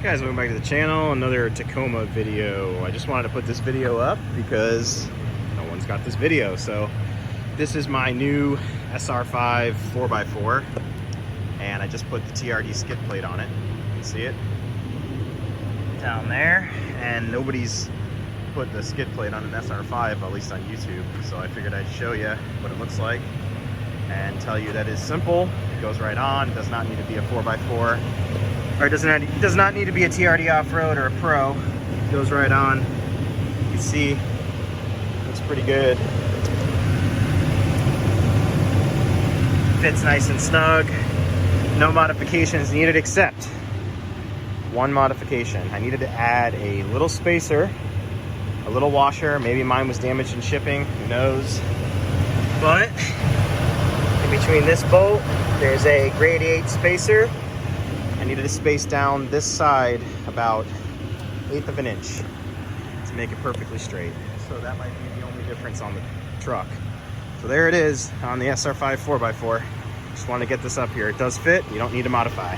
Guys, welcome back to the channel. Another Tacoma video. I just wanted to put this video up because no one's got this video. So this is my new SR5 4x4 and I just put the TRD skid plate on it. You can see it down there, and nobody's put the skid plate on an SR5, at least on YouTube. So I figured I'd show you what it looks like and tell you that it's simple. It goes right on. It does not need to be a 4x4. Or it does not need to be a TRD off-road or a pro. It goes right on. You can see it's pretty good. Fits nice and snug. No modifications needed except one modification. I needed to add a little spacer, a little washer. Maybe mine was damaged in shipping, who knows. But in between this bolt, there's a grade 8 spacer. I needed to space down this side about 1/8 of an inch to make it perfectly straight. So that might be the only difference on the truck. So there it is on the SR5 4x4. Just want to get this up here. It does fit. You don't need to modify.